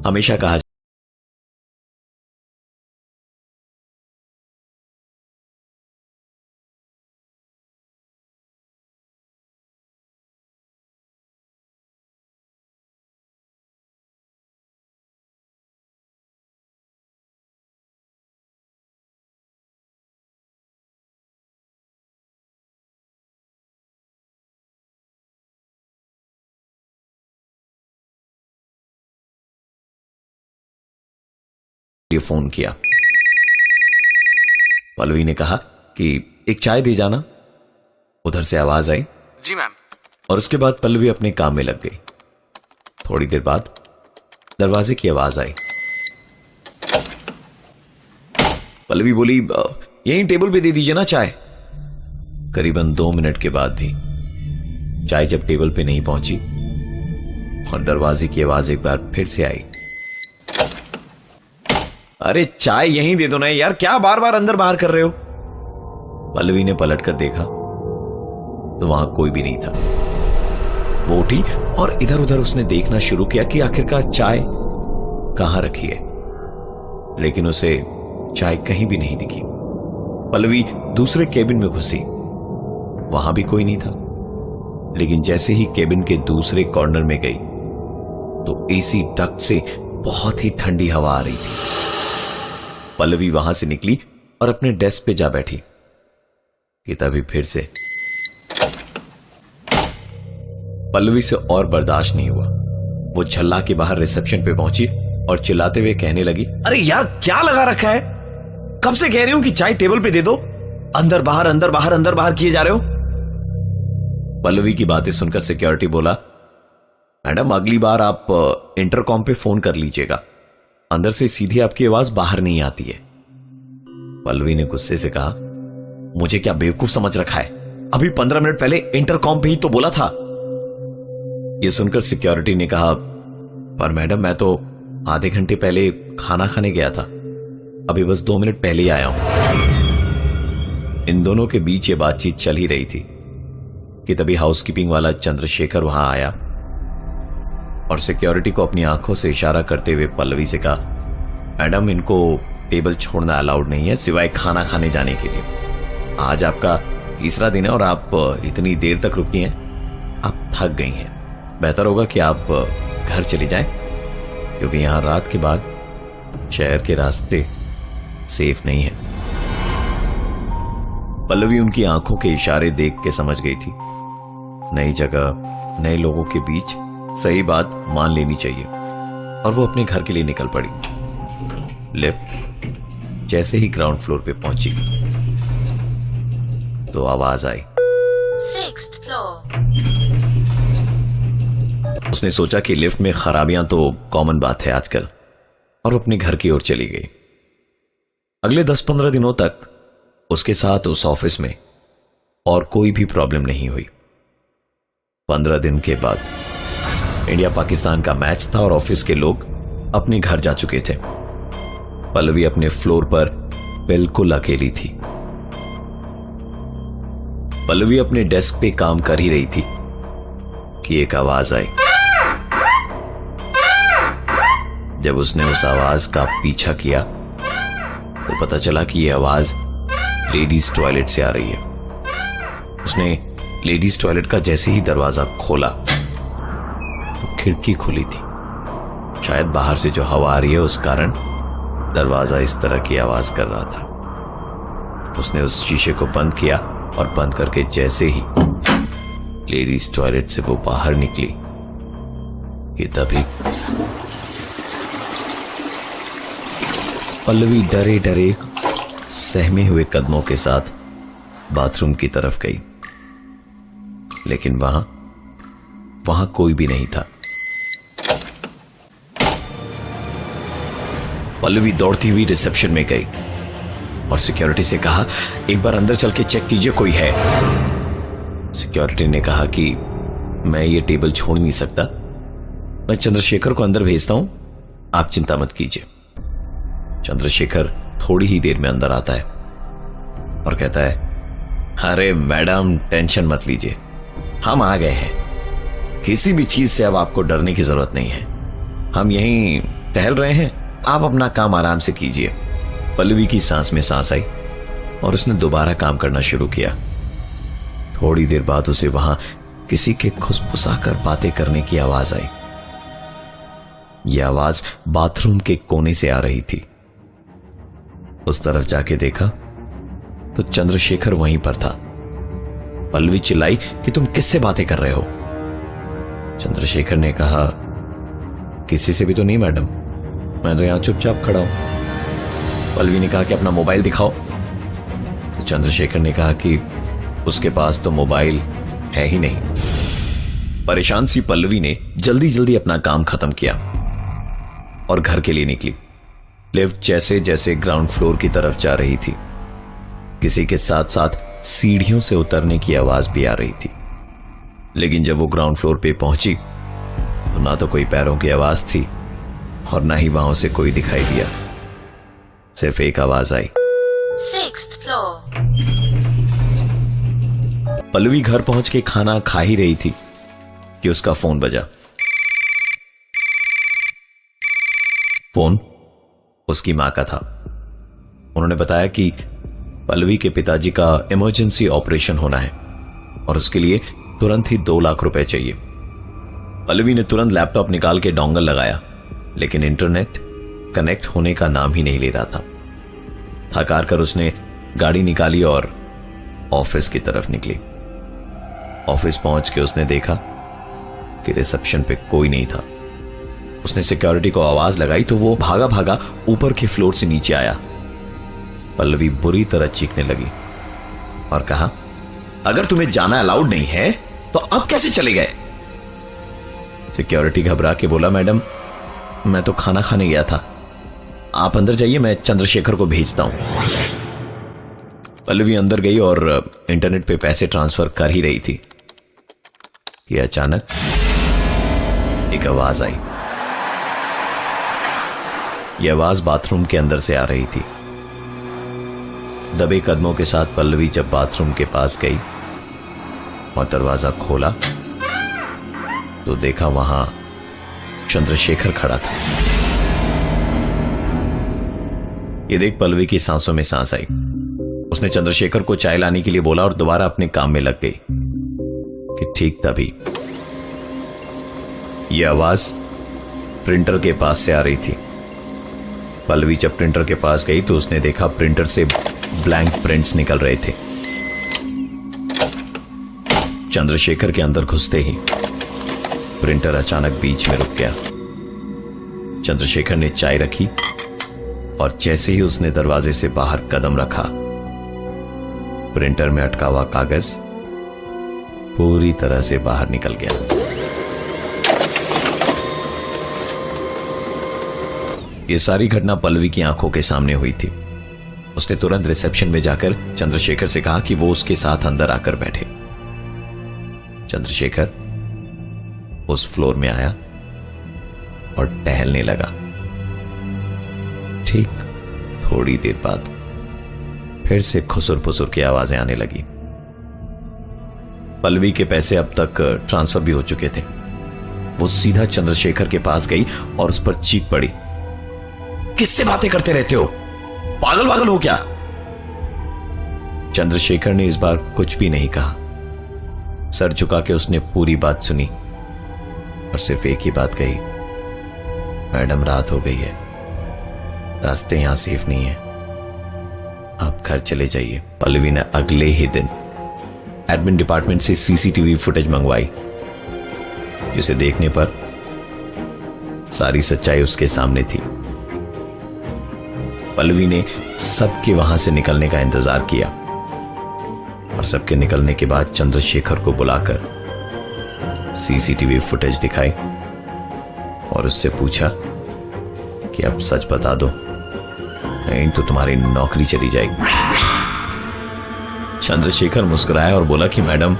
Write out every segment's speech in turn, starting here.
हमेशा कहा फोन किया। पल्लवी ने कहा कि एक चाय दे जाना। उधर से आवाज आई, जी मैम। और उसके बाद पल्लवी अपने काम में लग गई। थोड़ी देर बाद दरवाजे की आवाज आई। पल्लवी बोली, यहीं टेबल पे दे दीजिए ना चाय। करीबन 2 मिनट के बाद भी चाय जब टेबल पे नहीं पहुंची और दरवाजे की आवाज एक बार फिर से आई, अरे चाय यहीं दे दो ना यार, क्या बार बार अंदर बाहर कर रहे हो। पल्लवी ने पलट कर देखा तो वहां कोई भी नहीं था। वो उठी और इधर उधर उसने देखना शुरू किया कि आखिरकार चाय कहां रखी है, लेकिन उसे चाय कहीं भी नहीं दिखी। पल्लवी दूसरे केबिन में घुसी, वहां भी कोई नहीं था। लेकिन जैसे ही केबिन के दूसरे कॉर्नर में गई तो एसी डक्ट से बहुत ही ठंडी हवा आ रही थी। पल्लवी वहां से निकली और अपने डेस्क पे जा बैठी कि तभी फिर से पल्लवी से और बर्दाश्त नहीं हुआ। वो झल्ला के बाहर रिसेप्शन पे पहुंची और चिल्लाते हुए कहने लगी, अरे यार क्या लगा रखा है, कब से कह रही हूं कि चाय टेबल पे दे दो, अंदर बाहर अंदर बाहर अंदर बाहर किए जा रहे हो। पल्लवी की बातें सुनकर सिक्योरिटी बोला, मैडम अगली बार आप इंटरकॉम पे फोन कर लीजिएगा, अंदर से सीधी आपकी आवाज बाहर नहीं आती है। पल्लवी ने गुस्से से कहा, मुझे क्या बेवकूफ समझ रखा है, अभी 15 मिनट पहले इंटरकॉम पे ही तो बोला था। यह सुनकर सिक्योरिटी ने कहा, पर मैडम मैं तो आधे घंटे पहले खाना खाने गया था, अभी बस 2 मिनट पहले ही आया हूं। इन दोनों के बीच ये बातचीत चल ही रही थी कि तभी हाउसकीपिंग वाला चंद्रशेखर वहां आया और सिक्योरिटी को अपनी आंखों से इशारा करते हुए पल्लवी से कहा, मैडम इनको टेबल छोड़ना अलाउड नहीं है सिवाय खाना खाने जाने के लिए। आज आपका तीसरा दिन है और आप इतनी देर तक रुकी हैं, आप थक गई हैं, बेहतर होगा कि आप घर चली जाएं, क्योंकि यहां रात के बाद शहर के रास्ते सेफ नहीं है। पल्लवी उनकी आंखों के इशारे देख के समझ गई थी, नई जगह नए लोगों के बीच सही बात मान लेनी चाहिए, और वो अपने घर के लिए निकल पड़ी। लिफ्ट जैसे ही ग्राउंड फ्लोर पे पहुंची तो आवाज आई, 6th floor। उसने सोचा कि लिफ्ट में खराबियां तो कॉमन बात है आजकल, और अपने घर की ओर चली गई। अगले 10-15 दिनों तक उसके साथ उस ऑफिस में और कोई भी प्रॉब्लम नहीं हुई। 15 दिन के बाद इंडिया पाकिस्तान का मैच था और ऑफिस के लोग अपने घर जा चुके थे। पल्लवी अपने फ्लोर पर बिल्कुल अकेली थी। पल्लवी अपने डेस्क पे काम कर ही रही थी कि एक आवाज आई। जब उसने उस आवाज का पीछा किया तो पता चला कि यह आवाज लेडीज टॉयलेट से आ रही है। उसने लेडीज टॉयलेट का जैसे ही दरवाजा खोला तो खिड़की खुली थी। शायद बाहर से जो हवा आ रही है उस कारण दरवाजा इस तरह की आवाज कर रहा था। उसने उस शीशे को बंद किया और बंद करके जैसे ही लेडीज टॉयलेट से वो बाहर निकली कि तभी पल्लवी डरे डरे सहमे हुए कदमों के साथ बाथरूम की तरफ गई, लेकिन वहां कोई भी नहीं था। पल्लवी दौड़ती हुई रिसेप्शन में गई और सिक्योरिटी से कहा, एक बार अंदर चल के चेक कीजिए कोई है। सिक्योरिटी ने कहा कि मैं ये टेबल छोड़ नहीं सकता, मैं चंद्रशेखर को अंदर भेजता हूं, आप चिंता मत कीजिए। चंद्रशेखर थोड़ी ही देर में अंदर आता है और कहता है, अरे मैडम टेंशन मत लीजिए, हम आ गए हैं, किसी भी चीज से अब आपको डरने की जरूरत नहीं है, हम यहीं टहल रहे हैं, आप अपना काम आराम से कीजिए। पल्लवी की सांस में सांस आई और उसने दोबारा काम करना शुरू किया। थोड़ी देर बाद उसे वहां किसी के खुसफुसाकर बातें करने की आवाज आई। यह आवाज बाथरूम के कोने से आ रही थी। उस तरफ जाके देखा तो चंद्रशेखर वहीं पर था। पल्लवी चिल्लाई कि तुम किससे बातें कर रहे हो? चंद्रशेखर ने कहा, किसी से भी तो नहीं मैडम, मैं तो यहां चुपचाप खड़ा हूं। पल्लवी ने कहा कि अपना मोबाइल दिखाओ। तो चंद्रशेखर ने कहा कि उसके पास तो मोबाइल है ही नहीं। परेशान सी पल्लवी ने जल्दी जल्दी अपना काम खत्म किया और घर के लिए निकली। लिफ्ट जैसे जैसे ग्राउंड फ्लोर की तरफ जा रही थी, किसी के साथ साथ सीढ़ियों से उतरने की आवाज भी आ रही थी। लेकिन जब वो ग्राउंड फ्लोर पे पहुंची तो ना तो कोई पैरों की आवाज थी और ना ही वहां से कोई दिखाई दिया। सिर्फ एक आवाज आई, 6th floor. पल्लवी घर पहुंच के खाना खा ही रही थी कि उसका फोन बजा। फोन उसकी मां का था। उन्होंने बताया कि पल्लवी के पिताजी का इमरजेंसी ऑपरेशन होना है और उसके लिए तुरंत ही 2 लाख रुपए चाहिए। पल्लवी ने तुरंत लैपटॉप निकाल के डोंगल लगाया, लेकिन इंटरनेट कनेक्ट होने का नाम ही नहीं ले रहा था। थक हार कर उसने गाड़ी निकाली और ऑफिस की तरफ निकली। ऑफिस पहुंच के उसने देखा कि रिसेप्शन पे कोई नहीं था। उसने सिक्योरिटी को आवाज लगाई तो वो भागा भागा ऊपर के फ्लोर से नीचे आया। पल्लवी बुरी तरह चीखने लगी और कहा, अगर तुम्हें जाना अलाउड नहीं है तो अब कैसे चले गए? सिक्योरिटी घबरा के बोला, मैडम मैं तो खाना खाने गया था, आप अंदर जाइए, मैं चंद्रशेखर को भेजता हूं। पल्लवी अंदर गई और इंटरनेट पे पैसे ट्रांसफर कर ही रही थी कि अचानक एक आवाज आई। यह आवाज बाथरूम के अंदर से आ रही थी। दबे कदमों के साथ पल्लवी जब बाथरूम के पास गई और दरवाजा खोला तो देखा वहां चंद्रशेखर खड़ा था। यह देख पल्लवी की सांसों में सांस आई। उसने चंद्रशेखर को चाय लाने के लिए बोला और दोबारा अपने काम में लग गई कि ठीक तभी यह आवाज प्रिंटर के पास से आ रही थी। पल्लवी जब प्रिंटर के पास गई तो उसने देखा प्रिंटर से ब्लैंक प्रिंट्स निकल रहे थे। चंद्रशेखर के अंदर घुसते ही प्रिंटर अचानक बीच में रुक गया। चंद्रशेखर ने चाय रखी और जैसे ही उसने दरवाजे से बाहर कदम रखा, प्रिंटर में अटका हुआ कागज पूरी तरह से बाहर निकल गया। यह सारी घटना पल्लवी की आंखों के सामने हुई थी। उसने तुरंत रिसेप्शन में जाकर चंद्रशेखर से कहा कि वो उसके साथ अंदर आकर बैठे। चंद्रशेखर उस फ्लोर में आया और टहलने लगा। ठीक थोड़ी देर बाद फिर से खुसुर फुसुर की आवाजें आने लगी। पल्लवी के पैसे अब तक ट्रांसफर भी हो चुके थे। वो सीधा चंद्रशेखर के पास गई और उस पर चीख पड़ी, किससे बातें करते रहते हो? पागल वागल हो क्या? चंद्रशेखर ने इस बार कुछ भी नहीं कहा। सर झुका के उसने पूरी बात सुनी और सिर्फ एक ही बात कही, मैडम रात हो गई है, रास्ते यहां सेफ नहीं है, आप घर चले जाइए। पल्लवी ने अगले ही दिन एडमिन डिपार्टमेंट से सीसीटीवी फुटेज मंगवाई, जिसे देखने पर सारी सच्चाई उसके सामने थी। पल्लवी ने सबके वहां से निकलने का इंतजार किया और सबके निकलने के बाद चंद्रशेखर को बुलाकर सीसीटीवी फुटेज दिखाई और उससे पूछा कि अब सच बता दो, नहीं तो तुम्हारी नौकरी चली जाएगी। चंद्रशेखर मुस्कुराया और बोला कि मैडम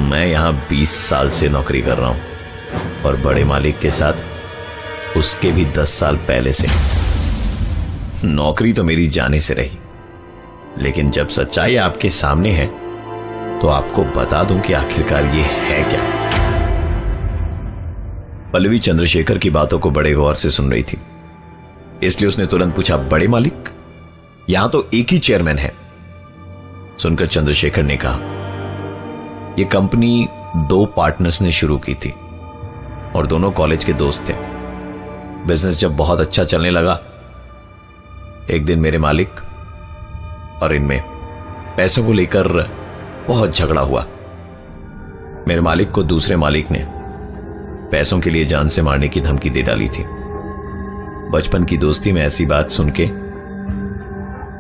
मैं यहां 20 साल से नौकरी कर रहा हूं और बड़े मालिक के साथ उसके भी 10 साल पहले से। नौकरी तो मेरी जाने से रही, लेकिन जब सच्चाई आपके सामने है तो आपको बता दूं कि आखिरकार ये है क्या। पल्लवी चंद्रशेखर की बातों को बड़े गौर से सुन रही थी, इसलिए उसने तुरंत पूछा, बड़े मालिक? यहां तो एक ही चेयरमैन है। सुनकर चंद्रशेखर ने कहा, यह कंपनी 2 पार्टनर्स ने शुरू की थी और दोनों कॉलेज के दोस्त थे। बिजनेस जब बहुत अच्छा चलने लगा, एक दिन मेरे मालिक और इनमें पैसों को लेकर बहुत झगड़ा हुआ। मेरे मालिक को दूसरे मालिक ने पैसों के लिए जान से मारने की धमकी दे डाली थी। बचपन की दोस्ती में ऐसी बात सुन के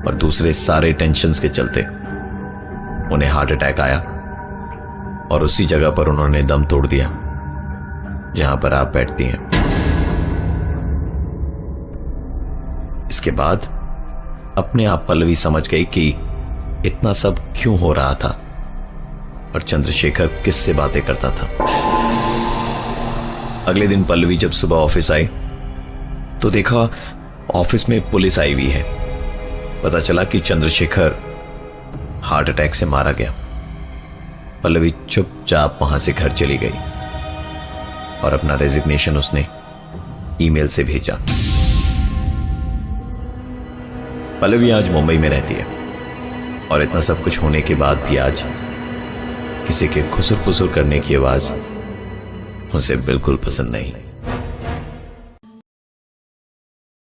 और दूसरे सारे टेंशन्स के चलते उन्हें हार्ट अटैक आया और उसी जगह पर उन्होंने दम तोड़ दिया जहां पर आप बैठती हैं। इसके बाद अपने आप पल्लवी समझ गई कि इतना सब क्यों हो रहा था और चंद्रशेखर किससे बातें करता था। अगले दिन पल्लवी जब सुबह ऑफिस आई तो देखा ऑफिस में पुलिस आई हुई है। पता चला कि चंद्रशेखर हार्ट अटैक से मारा गया। पल्लवी चुपचाप वहां से घर चली गई और अपना रेजिग्नेशन उसने ईमेल से भेजा। पल्लवी आज मुंबई में रहती है और इतना सब कुछ होने के बाद भी आज किसी के खुसुर फुसुर करने की आवाज उसे बिल्कुल पसंद नहीं।